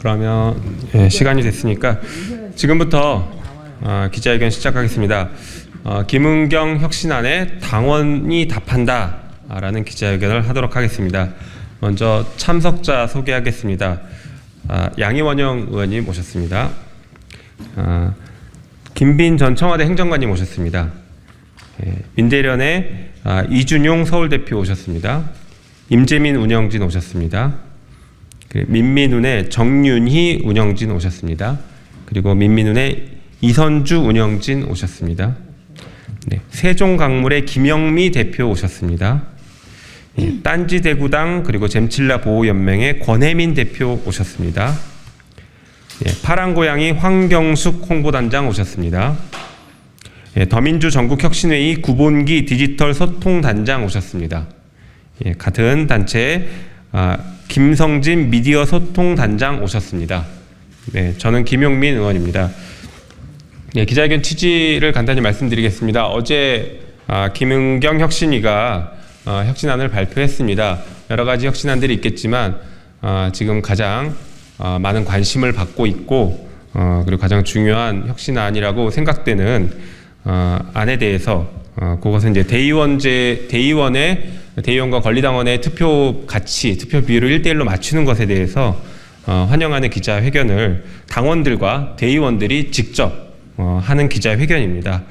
그러면 시간이 됐으니까 지금부터 기자회견 시작하겠습니다. 김은경 혁신안에 당원이 답한다 라는 기자회견을 하도록 하겠습니다. 먼저 참석자 소개하겠습니다. 양이원영 의원님 오셨습니다. 김빈 전 청와대 행정관님 오셨습니다. 민대련의 이준용 서울대표 오셨습니다. 임재민 운영진 오셨습니다. 민민운의 정윤희 운영진 오셨습니다. 그리고 민민운의 이선주 운영진 오셨습니다. 세종강물의 김영미 대표 오셨습니다. 딴지대구당 그리고 잼칠라 보호연맹의 권혜민 대표 오셨습니다. 파랑고양이 황경숙 홍보단장 오셨습니다. 더민주 전국혁신회의 구본기 디지털 소통단장 오셨습니다. 같은 단체 김성진 미디어 소통단장 오셨습니다. 저는 김용민 의원입니다. 기자회견 취지를 간단히 말씀드리겠습니다. 어제 김은경 혁신위가 혁신안을 발표했습니다. 여러 가지 혁신안들이 있겠지만 지금 가장 많은 관심을 받고 있고 그리고 가장 중요한 혁신안이라고 생각되는 안에 대해서 그것은 이제 대의원과 권리당원의 투표 가치, 투표 비율을 1대1로 맞추는 것에 대해서 환영하는 기자회견을 당원들과 대의원들이 직접 하는 기자회견입니다.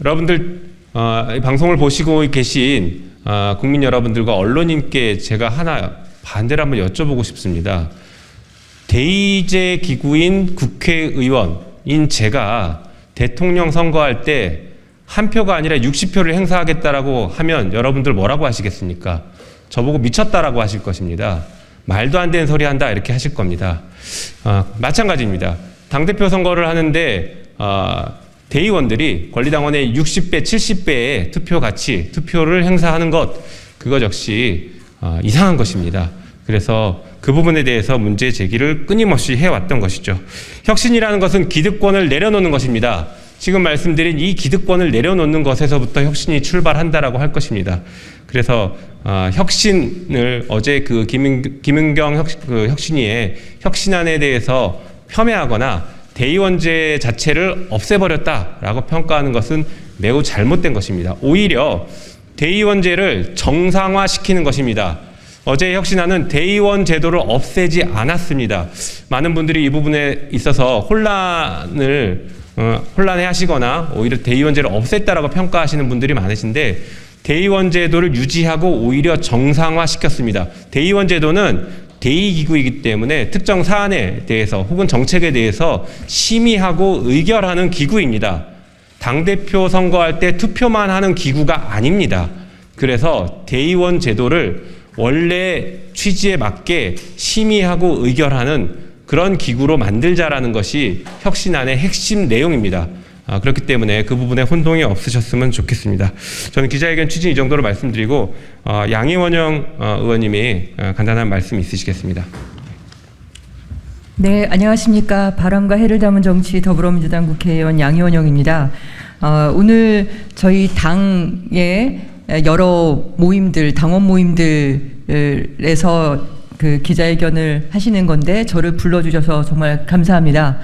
여러분들 방송을 보시고 계신 국민 여러분들과 언론인께 제가 하나 반대를 한번 여쭤보고 싶습니다. 대의제 기구인 국회의원인 제가 대통령 선거할 때 한 표가 아니라 60표를 행사하겠다라고 하면 여러분들 뭐라고 하시겠습니까? 저보고 미쳤다라고 하실 것입니다. 말도 안 되는 소리 한다 이렇게 하실 겁니다. 마찬가지입니다. 당대표 선거를 하는데 대의원들이 권리당원의 60배, 70배의 투표 가치, 투표를 행사하는 것, 그것 역시 이상한 것입니다. 그래서 그 부분에 대해서 문제 제기를 끊임없이 해왔던 것이죠. 혁신이라는 것은 기득권을 내려놓는 것입니다. 지금 말씀드린 이 기득권을 내려놓는 것에서부터 혁신이 출발한다라고 할 것입니다. 그래서 혁신을 어제 그 김은경 혁신위의 혁신안에 대해서 폄훼하거나 대의원제 자체를 없애버렸다라고 평가하는 것은 매우 잘못된 것입니다. 오히려 대의원제를 정상화시키는 것입니다. 어제 혁신안은 대의원 제도를 없애지 않았습니다. 많은 분들이 이 부분에 있어서 혼란해 하시거나 오히려 대의원제를 없앴다라고 평가하시는 분들이 많으신데 대의원 제도를 유지하고 오히려 정상화시켰습니다. 대의원 제도는 대의기구이기 때문에 특정 사안에 대해서 혹은 정책에 대해서 심의하고 의결하는 기구입니다. 당대표 선거할 때 투표만 하는 기구가 아닙니다. 그래서 대의원 제도를 원래 취지에 맞게 심의하고 의결하는 그런 기구로 만들자라는 것이 혁신안의 핵심 내용입니다. 그렇기 때문에 그 부분에 혼동이 없으셨으면 좋겠습니다. 저는 기자회견 취지 이 정도로 말씀드리고 양이원영 의원님이 간단한 말씀 있으시겠습니다. 네, 안녕하십니까. 바람과 해를 담은 정치 더불어민주당 국회의원 양이원영입니다. 오늘 저희 당의 여러 모임들, 당원 모임들에서 그 기자회견을 하시는 건데 저를 불러주셔서 정말 감사합니다.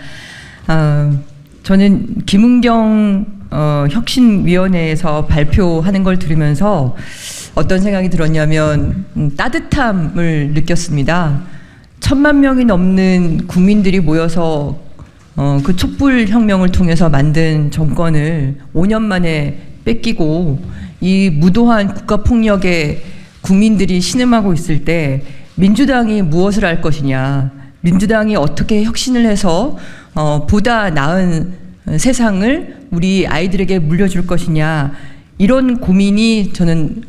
저는 김은경 혁신위원회에서 발표하는 걸 들으면서 어떤 생각이 들었냐면 따뜻함을 느꼈습니다. 1000만 명이 넘는 국민들이 모여서 그 촛불혁명을 통해서 만든 정권을 5년 만에 뺏기고 이 무도한 국가폭력에 국민들이 신음하고 있을 때 민주당이 무엇을 할 것이냐, 민주당이 어떻게 혁신을 해서 보다 나은 세상을 우리 아이들에게 물려줄 것이냐, 이런 고민이 저는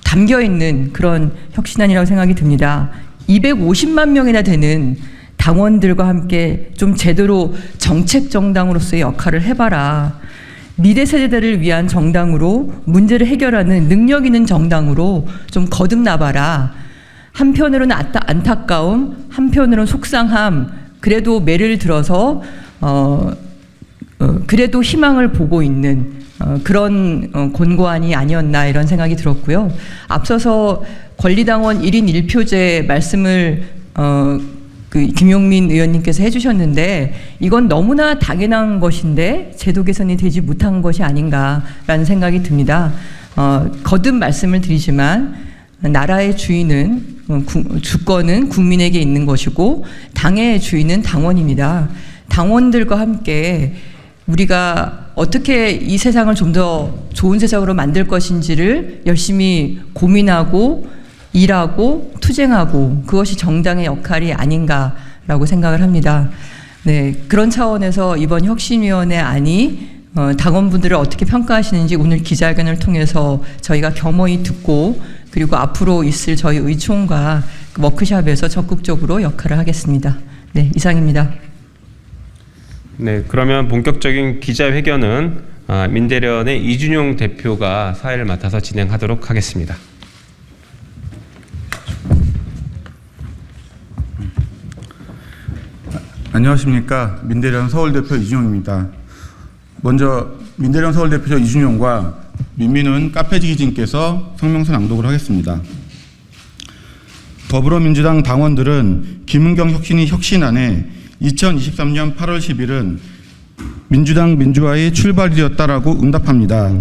담겨있는 그런 혁신안이라고 생각이 듭니다. 250만 명이나 되는 당원들과 함께 좀 제대로 정책정당으로서의 역할을 해봐라. 미래 세대들을 위한 정당으로 문제를 해결하는 능력 있는 정당으로 좀 거듭나봐라. 한편으로는 안타까움, 한편으로는 속상함, 그래도 매를 들어서 그래도 희망을 보고 있는 그런 권고안이 아니었나 이런 생각이 들었고요. 앞서서 권리당원 1인 1표제 말씀을 그 김용민 의원님께서 해주셨는데 이건 너무나 당연한 것인데 제도 개선이 되지 못한 것이 아닌가라는 생각이 듭니다. 거듭 말씀을 드리지만 나라의 주인은 주권은 국민에게 있는 것이고 당의 주인은 당원입니다. 당원들과 함께 우리가 어떻게 이 세상을 좀 더 좋은 세상으로 만들 것인지를 열심히 고민하고 일하고 투쟁하고 그것이 정당의 역할이 아닌가라고 생각을 합니다. 네, 그런 차원에서 이번 혁신위원회 안이 당원분들을 어떻게 평가하시는지 오늘 기자회견을 통해서 저희가 겸허히 듣고 그리고 앞으로 있을 저희 의총과 그 워크숍에서 적극적으로 역할을 하겠습니다. 네, 이상입니다. 네, 그러면 본격적인 기자회견은 민대련의 이준용 대표가 사회를 맡아서 진행하도록 하겠습니다. 안녕하십니까. 민대련 서울대표 이준용입니다. 먼저 민대련 서울대표 이준용과 민민은 카페지기진께서 성명서 낭독을 하겠습니다. 더불어민주당 당원들은 김은경 혁신이 혁신안에 2023년 8월 10일은 민주당 민주화의 출발이었다라고 응답합니다.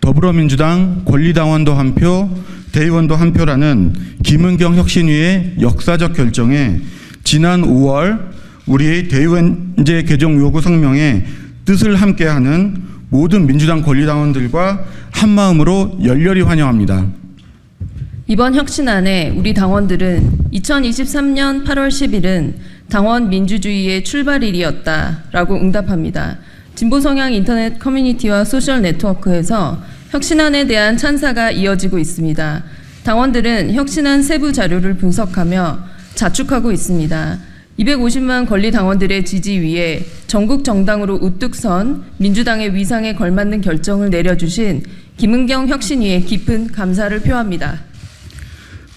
더불어민주당 권리당원도 한 표, 대의원도 한 표라는 김은경 혁신위의 역사적 결정에 지난 5월 우리의 대의원제 개정 요구 성명에 뜻을 함께하는 모든 민주당 권리당원들과 한마음으로 열렬히 환영합니다. 이번 혁신안에 우리 당원들은 2023년 8월 10일은 당원 민주주의의 출발일이었다라고 응답합니다. 진보성향 인터넷 커뮤니티와 소셜 네트워크에서 혁신안에 대한 찬사가 이어지고 있습니다. 당원들은 혁신안 세부 자료를 분석하며 자축하고 있습니다. 250만 권리 당원들의 지지 위에 전국 정당으로 우뚝 선 민주당의 위상에 걸맞는 결정을 내려주신 김은경 혁신위에 깊은 감사를 표합니다.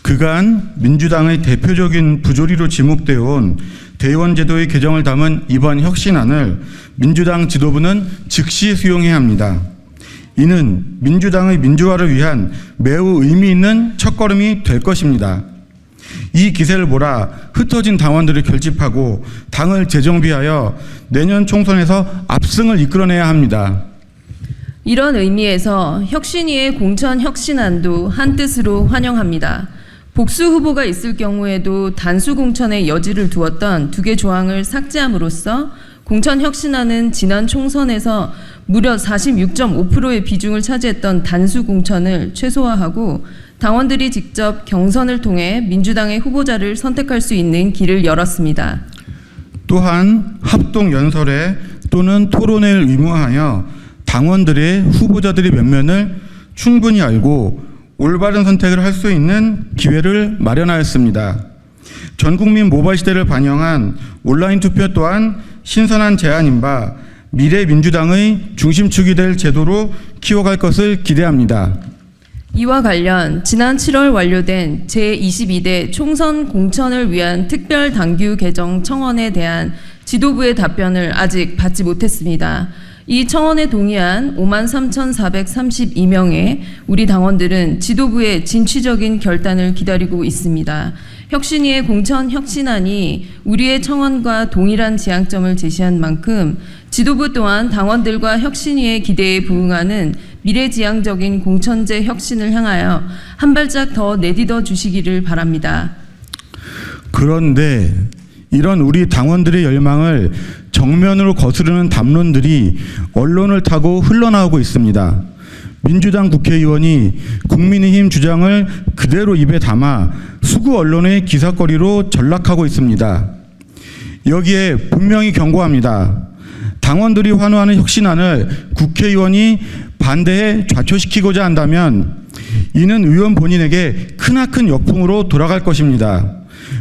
그간 민주당의 대표적인 부조리로 지목되어 온 대의원 제도의 개정을 담은 이번 혁신안을 민주당 지도부는 즉시 수용해야 합니다. 이는 민주당의 민주화를 위한 매우 의미 있는 첫걸음이 될 것입니다. 이 기세를 몰아 흩어진 당원들을 결집하고 당을 재정비하여 내년 총선에서 압승을 이끌어내야 합니다. 이런 의미에서 혁신위의 공천 혁신안도 한뜻으로 환영합니다. 복수 후보가 있을 경우에도 단수 공천의 여지를 두었던 두 개 조항을 삭제함으로써 공천 혁신안은 지난 총선에서 무려 46.5%의 비중을 차지했던 단수 공천을 최소화하고 당원들이 직접 경선을 통해 민주당의 후보자를 선택할 수 있는 길을 열었습니다. 또한 합동연설회 또는 토론회를 의무화하여 당원들의 후보자들의 면면을 충분히 알고 올바른 선택을 할 수 있는 기회를 마련하였습니다. 전국민 모바일 시대를 반영한 온라인 투표 또한 신선한 제안인 바 미래 민주당의 중심축이 될 제도로 키워갈 것을 기대합니다. 이와 관련 지난 7월 완료된 제22대 총선 공천을 위한 특별 당규 개정 청원에 대한 지도부의 답변을 아직 받지 못했습니다. 이 청원에 동의한 53,432명의 우리 당원들은 지도부의 진취적인 결단을 기다리고 있습니다. 혁신위의 공천 혁신안이 우리의 청원과 동일한 지향점을 제시한 만큼 지도부 또한 당원들과 혁신위의 기대에 부응하는 미래지향적인 공천제 혁신을 향하여 한 발짝 더 내딛어 주시기를 바랍니다. 그런데 이런 우리 당원들의 열망을 정면으로 거스르는 담론들이 언론을 타고 흘러나오고 있습니다. 민주당 국회의원이 국민의힘 주장을 그대로 입에 담아 수구 언론의 기사거리로 전락하고 있습니다. 여기에 분명히 경고합니다. 당원들이 환호하는 혁신안을 국회의원이 반대해 좌초시키고자 한다면 이는 의원 본인에게 크나큰 역풍으로 돌아갈 것입니다.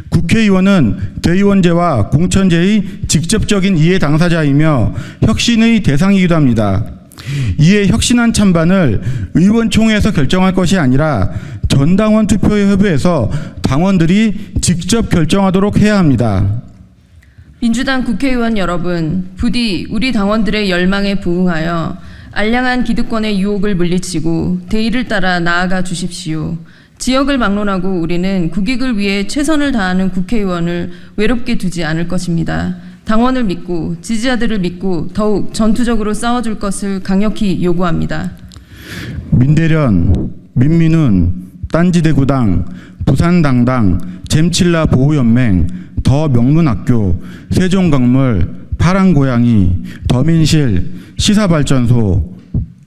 국회의원은 대의원제와 공천제의 직접적인 이해 당사자이며 혁신의 대상이기도 합니다. 이에 혁신안 찬반을 의원총회에서 결정할 것이 아니라 전당원 투표에 협의해서 당원들이 직접 결정하도록 해야 합니다. 민주당 국회의원 여러분, 부디 우리 당원들의 열망에 부응하여 알량한 기득권의 유혹을 물리치고 대의를 따라 나아가 주십시오. 지역을 막론하고 우리는 국익을 위해 최선을 다하는 국회의원을 외롭게 두지 않을 것입니다. 당원을 믿고 지지자들을 믿고 더욱 전투적으로 싸워줄 것을 강력히 요구합니다. 민대련, 민민훈, 딴지대구당, 부산당당, 잼칠라 보호연맹, 더 명문학교, 세종강물, 파랑고양이, 더민실, 시사발전소,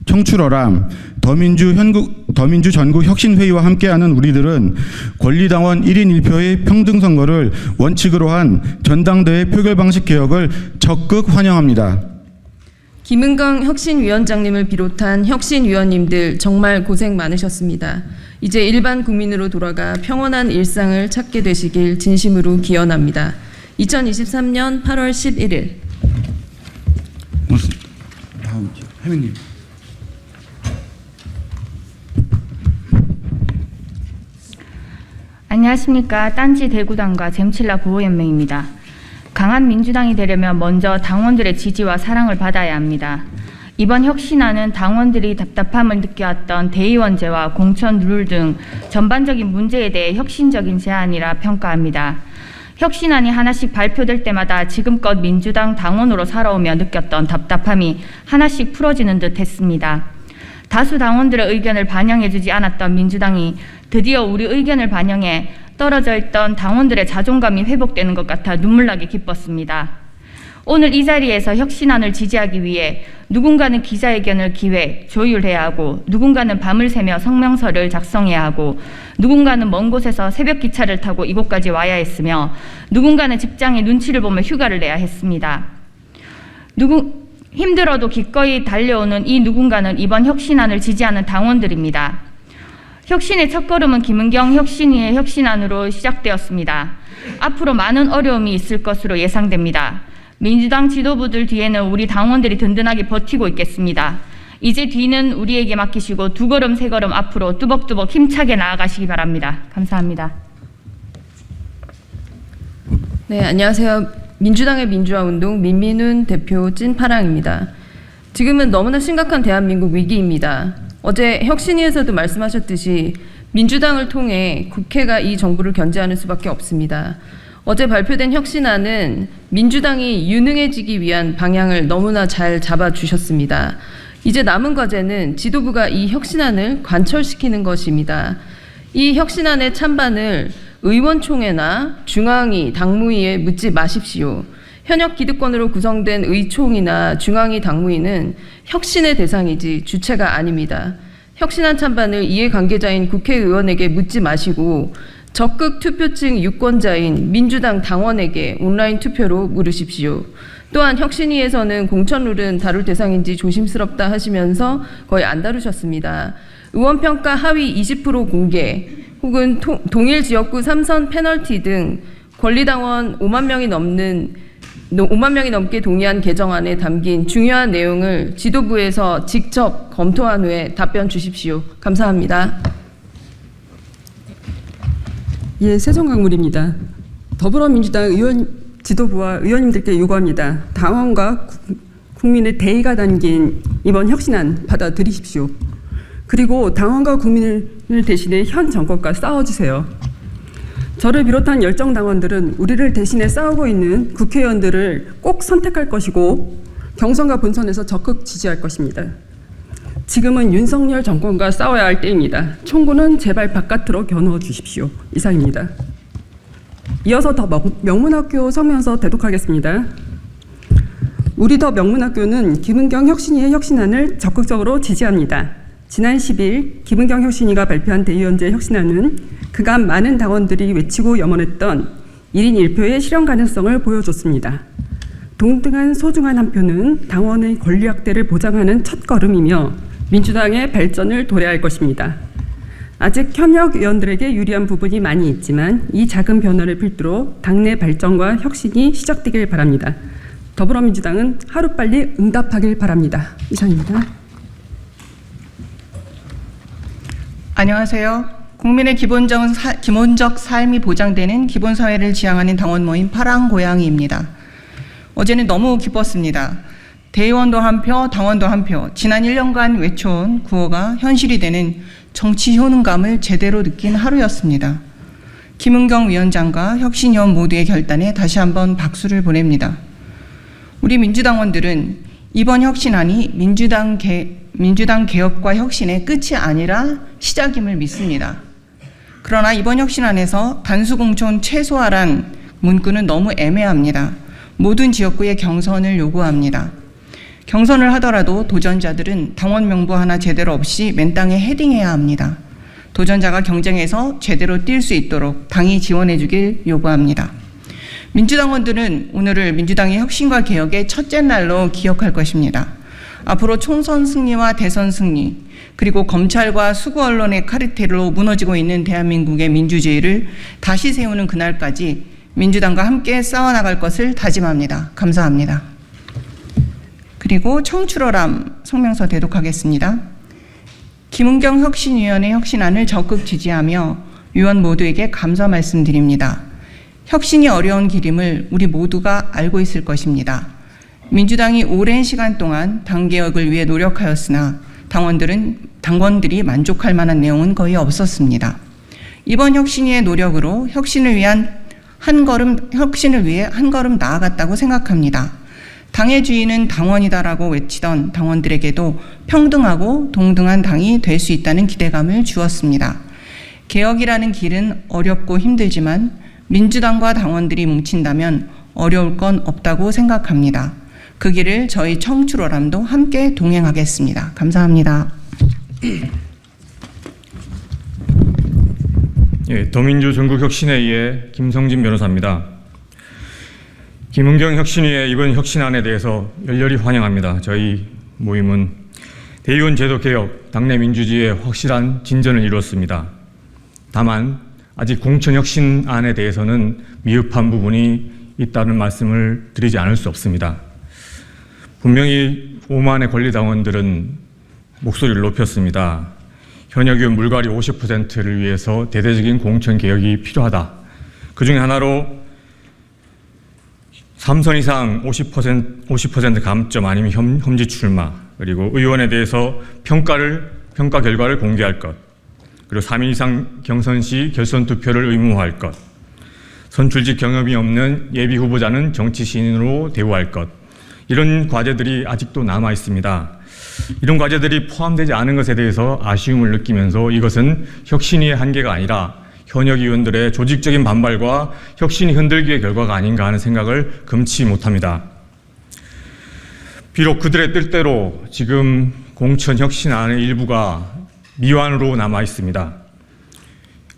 청출어람, 더민주 전국혁신회의와 함께하는 우리들은 권리당원 1인 1표의 평등선거를 원칙으로 한 전당대회 표결 방식 개혁을 적극 환영합니다. 김은강 혁신위원장님을 비롯한 혁신위원님들 정말 고생 많으셨습니다. 이제 일반 국민으로 돌아가 평온한 일상을 찾게 되시길 진심으로 기원합니다. 2023년 8월 11일. 다음 해명님. 안녕하십니까. 딴지 대구당과 잼칠라 보호연맹입니다. 강한 민주당이 되려면 먼저 당원들의 지지와 사랑을 받아야 합니다. 이번 혁신안은 당원들이 답답함을 느껴왔던 대의원제와 공천 룰 등 전반적인 문제에 대해 혁신적인 제안이라 평가합니다. 혁신안이 하나씩 발표될 때마다 지금껏 민주당 당원으로 살아오며 느꼈던 답답함이 하나씩 풀어지는 듯 했습니다. 다수 당원들의 의견을 반영해주지 않았던 민주당이 드디어 우리 의견을 반영해 떨어져 있던 당원들의 자존감이 회복되는 것 같아 눈물나게 기뻤습니다. 오늘 이 자리에서 혁신안을 지지하기 위해 누군가는 기자회견을 기획, 조율해야 하고 누군가는 밤을 새며 성명서를 작성해야 하고 누군가는 먼 곳에서 새벽 기차를 타고 이곳까지 와야 했으며 누군가는 직장에 눈치를 보며 휴가를 내야 했습니다. 힘들어도 기꺼이 달려오는 이 누군가는 이번 혁신안을 지지하는 당원들입니다. 혁신의 첫걸음은 김은경 혁신위의 혁신안으로 시작되었습니다. 앞으로 많은 어려움이 있을 것으로 예상됩니다. 민주당 지도부들 뒤에는 우리 당원들이 든든하게 버티고 있겠습니다. 이제 뒤는 우리에게 맡기시고 두 걸음 세 걸음 앞으로 뚜벅뚜벅 힘차게 나아가시기 바랍니다. 감사합니다. 네, 안녕하세요. 민주당의 민주화운동 민민훈 대표 찐파랑입니다. 지금은 너무나 심각한 대한민국 위기입니다. 어제 혁신위에서도 말씀하셨듯이 민주당을 통해 국회가 이 정부를 견제하는 수밖에 없습니다. 어제 발표된 혁신안은 민주당이 유능해지기 위한 방향을 너무나 잘 잡아주셨습니다. 이제 남은 과제는 지도부가 이 혁신안을 관철시키는 것입니다. 이 혁신안의 찬반을 의원총회나 중앙위, 당무위에 묻지 마십시오. 현역 기득권으로 구성된 의총이나 중앙위, 당무위는 혁신의 대상이지 주체가 아닙니다. 혁신안 찬반을 이해관계자인 국회의원에게 묻지 마시고 적극 투표층 유권자인 민주당 당원에게 온라인 투표로 물으십시오. 또한 혁신위에서는 공천룰은 다룰 대상인지 조심스럽다 하시면서 거의 안 다루셨습니다. 의원평가 하위 20% 공개 혹은 동일 지역구 3선 페널티 등 권리당원 5만 명이 넘게 동의한 개정안에 담긴 중요한 내용을 지도부에서 직접 검토한 후에 답변 주십시오. 감사합니다. 예, 세종강물입니다. 더불어민주당 의원 지도부와 의원님들께 요구합니다. 당원과 국민의 대의가 담긴 이번 혁신안 받아들이십시오. 그리고 당원과 국민을 대신해 현 정권과 싸워주세요. 저를 비롯한 열정 당원들은 우리를 대신해 싸우고 있는 국회의원들을 꼭 선택할 것이고 경선과 본선에서 적극 지지할 것입니다. 지금은 윤석열 정권과 싸워야 할 때입니다. 총구는 제발 바깥으로 겨누어 주십시오. 이상입니다. 이어서 더 명문학교 성명서 대독하겠습니다. 우리 더 명문학교는 김은경 혁신위의 혁신안을 적극적으로 지지합니다. 지난 10일 김은경 혁신위가 발표한 대의원제 혁신안은 그간 많은 당원들이 외치고 염원했던 1인 1표의 실현 가능성을 보여줬습니다. 동등한 소중한 한 표는 당원의 권리 확대를 보장하는 첫걸음이며 민주당의 발전을 도래할 것입니다. 아직 현역 의원들에게 유리한 부분이 많이 있지만 이 작은 변화를 필두로 당내 발전과 혁신이 시작되길 바랍니다. 더불어민주당은 하루빨리 응답하길 바랍니다. 이상입니다. 안녕하세요. 국민의 기본적 삶이 보장되는 기본사회를 지향하는 당원 모임 파랑고양이입니다. 어제는 너무 기뻤습니다. 대의원도 한 표, 당원도 한 표, 지난 1년간 외쳐온 구호가 현실이 되는 정치 효능감을 제대로 느낀 하루였습니다. 김은경 위원장과 혁신위원 모두의 결단에 다시 한번 박수를 보냅니다. 우리 민주당원들은 이번 혁신안이 민주당 개혁과 혁신의 끝이 아니라 시작임을 믿습니다. 그러나 이번 혁신안에서 단수공천 최소화란 문구는 너무 애매합니다. 모든 지역구의 경선을 요구합니다. 경선을 하더라도 도전자들은 당원 명부 하나 제대로 없이 맨 땅에 헤딩해야 합니다. 도전자가 경쟁에서 제대로 뛸 수 있도록 당이 지원해 주길 요구합니다. 민주당원들은 오늘을 민주당의 혁신과 개혁의 첫째 날로 기억할 것입니다. 앞으로 총선 승리와 대선 승리, 그리고 검찰과 수구 언론의 카르텔로 무너지고 있는 대한민국의 민주주의를 다시 세우는 그날까지 민주당과 함께 싸워나갈 것을 다짐합니다. 감사합니다. 그리고 청출어람 성명서 대독하겠습니다. 김은경 혁신위원회 혁신안을 적극 지지하며 위원 모두에게 감사 말씀드립니다. 혁신이 어려운 길임을 우리 모두가 알고 있을 것입니다. 민주당이 오랜 시간 동안 당 개혁을 위해 노력하였으나 당원들이 만족할 만한 내용은 거의 없었습니다. 이번 혁신위의 노력으로 혁신을 위해 한 걸음 나아갔다고 생각합니다. 당의 주인은 당원이다라고 외치던 당원들에게도 평등하고 동등한 당이 될 수 있다는 기대감을 주었습니다. 개혁이라는 길은 어렵고 힘들지만 민주당과 당원들이 뭉친다면 어려울 건 없다고 생각합니다. 그 길을 저희 청출어람도 함께 동행하겠습니다. 감사합니다. 더민주 전국혁신회의의 김성진 변호사입니다. 김은경 혁신위의 이번 혁신안에 대해서 열렬히 환영합니다. 저희 모임은 대의원 제도 개혁, 당내 민주주의의 확실한 진전을 이루었습니다. 다만 아직 공천 혁신안에 대해서는 미흡한 부분이 있다는 말씀을 드리지 않을 수 없습니다. 분명히 5만의 권리당원들은 목소리를 높였습니다. 현역 의원 물갈이 50%를 위해서 대대적인 공천 개혁이 필요하다. 그중에 하나로 3선 이상 50% 감점 아니면 험지 출마, 그리고 의원에 대해서 평가 결과를 공개할 것, 그리고 3인 이상 경선 시 결선 투표를 의무화할 것, 선출직 경험이 없는 예비 후보자는 정치 신인으로 대우할 것, 이런 과제들이 아직도 남아 있습니다. 이런 과제들이 포함되지 않은 것에 대해서 아쉬움을 느끼면서 이것은 혁신위의 한계가 아니라 현역 의원들의 조직적인 반발과 혁신이 흔들기의 결과가 아닌가 하는 생각을 금치 못합니다. 비록 그들의 뜻대로 지금 공천 혁신안의 일부가 미완으로 남아 있습니다.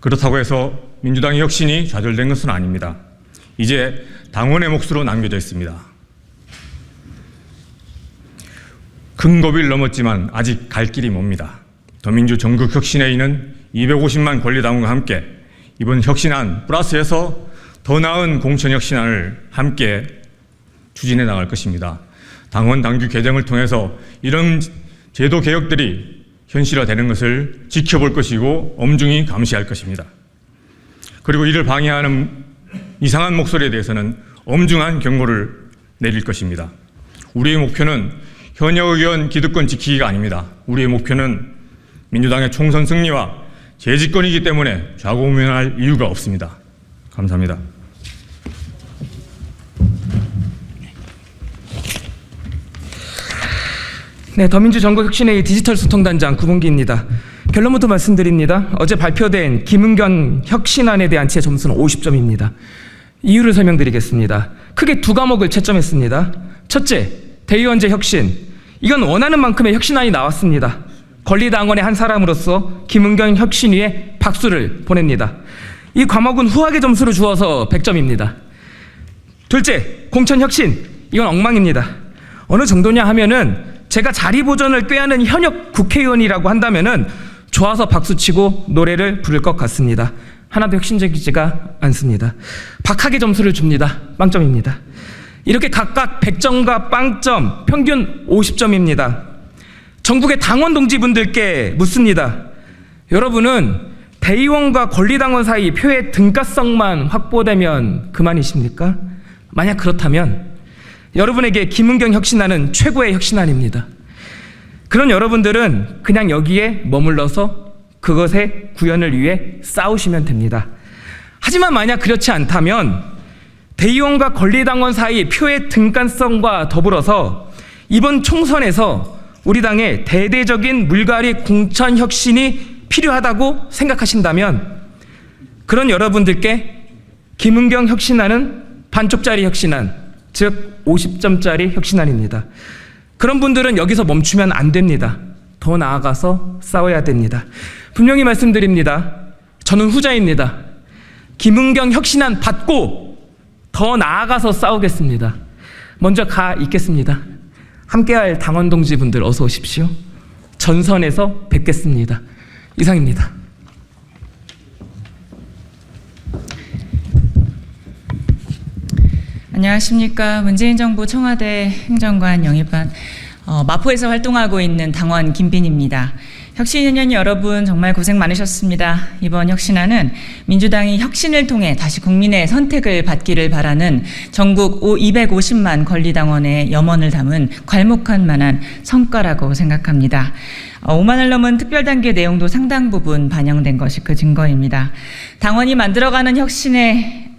그렇다고 해서 민주당의 혁신이 좌절된 것은 아닙니다. 이제 당원의 몫으로 남겨져 있습니다. 큰 고비를 넘었지만 아직 갈 길이 멉니다. 더민주 전국혁신회의는 250만 권리당원과 함께 이번 혁신안 플러스해서 더 나은 공천 혁신안을 함께 추진해 나갈 것입니다. 당원 당규 개정을 통해서 이런 제도 개혁들이 현실화되는 것을 지켜볼 것이고 엄중히 감시할 것입니다. 그리고 이를 방해하는 이상한 목소리에 대해서는 엄중한 경고를 내릴 것입니다. 우리의 목표는 현역 의원 기득권 지키기가 아닙니다. 우리의 목표는 민주당의 총선 승리와 재집권이기 때문에 좌고우면할 이유가 없습니다. 감사합니다. 네, 더민주 전국혁신회의 디지털 소통단장 구봉기입니다. 결론부터 말씀드립니다. 어제 발표된 김은경 혁신안에 대한 제 점수는 50점입니다. 이유를 설명드리겠습니다. 크게 두 과목을 채점했습니다. 첫째, 대의원제 혁신. 이건 원하는 만큼의 혁신안이 나왔습니다. 권리당원의 한 사람으로서 김은경 혁신위에 박수를 보냅니다. 이 과목은 후하게 점수를 주어서 100점입니다. 둘째, 공천 혁신. 이건 엉망입니다. 어느 정도냐 하면은 제가 자리 보존을 꾀하는 현역 국회의원이라고 한다면은 좋아서 박수치고 노래를 부를 것 같습니다. 하나도 혁신적이지가 않습니다. 박하게 점수를 줍니다. 빵점입니다. 이렇게 각각 100점과 빵점, 평균 50점입니다. 전국의 당원 동지분들께 묻습니다. 여러분은 대의원과 권리당원 사이 표의 등가성만 확보되면 그만이십니까? 만약 그렇다면 여러분에게 김은경 혁신안은 최고의 혁신안입니다. 그런 여러분들은 그냥 여기에 머물러서 그것의 구현을 위해 싸우시면 됩니다. 하지만 만약 그렇지 않다면 대의원과 권리당원 사이 표의 등가성과 더불어서 이번 총선에서 우리 당의 대대적인 물갈이 공천 혁신이 필요하다고 생각하신다면 그런 여러분들께 김은경 혁신안은 반쪽짜리 혁신안, 즉 50점짜리 혁신안입니다. 그런 분들은 여기서 멈추면 안 됩니다. 더 나아가서 싸워야 됩니다. 분명히 말씀드립니다. 저는 후자입니다. 김은경 혁신안 받고 더 나아가서 싸우겠습니다. 먼저 가 있겠습니다. 함께할 당원 동지분들 어서 오십시오. 전선에서 뵙겠습니다. 이상입니다. 안녕하십니까. 문재인 정부 청와대 행정관 영입반 마포에서 활동하고 있는 당원 김빈입니다. 혁신위원 여러분 정말 고생 많으셨습니다. 이번 혁신안은 민주당이 혁신을 통해 다시 국민의 선택을 받기를 바라는 전국 250만 권리당원의 염원을 담은 괄목할 만한 성과라고 생각합니다. 5만을 넘은 특별단계 내용도 상당 부분 반영된 것이 그 증거입니다. 당원이 만들어가는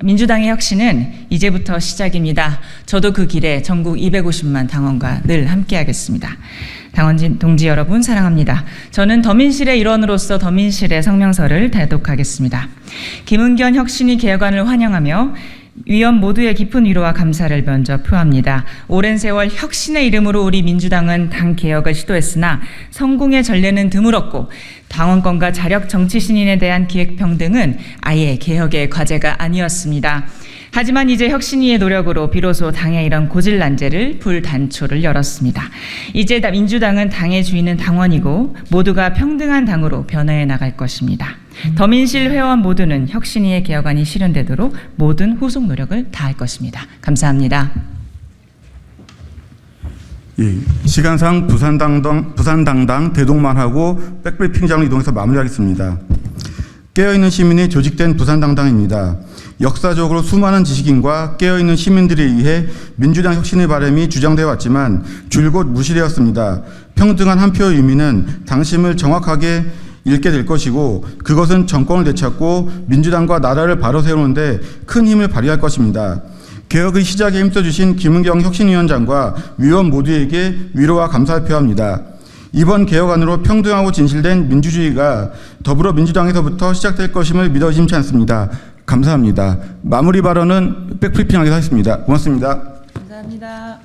민주당의 혁신은 이제부터 시작입니다. 저도 그 길에 전국 250만 당원과 늘 함께하겠습니다. 당원 동지 여러분 사랑합니다. 저는 더민실의 일원으로서 더민실의 성명서를 대독하겠습니다. 김은경 혁신위 개혁안을 환영하며 위원 모두의 깊은 위로와 감사를 먼저 표합니다. 오랜 세월 혁신의 이름으로 우리 민주당은 당 개혁을 시도했으나 성공의 전례는 드물었고 당원권과 자력 정치 신인에 대한 기획평등은 아예 개혁의 과제가 아니었습니다. 하지만 이제 혁신위의 노력으로 비로소 당의 이런 고질난제를 불단초를 열었습니다. 이제 민주당은 당의 주인은 당원이고 모두가 평등한 당으로 변화해 나갈 것입니다. 더민실 회원 모두는 혁신위의 개혁안이 실현되도록 모든 후속 노력을 다할 것입니다. 감사합니다. 예, 시간상 부산당당 대동만하고 백브리핑장으로 이동해서 마무리하겠습니다. 깨어있는 시민이 조직된 부산당당입니다. 역사적으로 수많은 지식인과 깨어있는 시민들에 의해 민주당 혁신의 바람이 주장되어 왔지만 줄곧 무시되었습니다. 평등한 한 표의 의미는 당심을 정확하게 읽게 될 것이고 그것은 정권을 되찾고 민주당과 나라를 바로 세우는데 큰 힘을 발휘할 것입니다. 개혁의 시작에 힘써주신 김은경 혁신위원장과 위원 모두에게 위로와 감사를 표합니다. 이번 개혁안으로 평등하고 진실된 민주주의가 더불어민주당에서부터 시작될 것임을 믿어 의심치 않습니다. 감사합니다. 마무리 발언은 백브리핑하기로 하겠습니다. 고맙습니다. 감사합니다.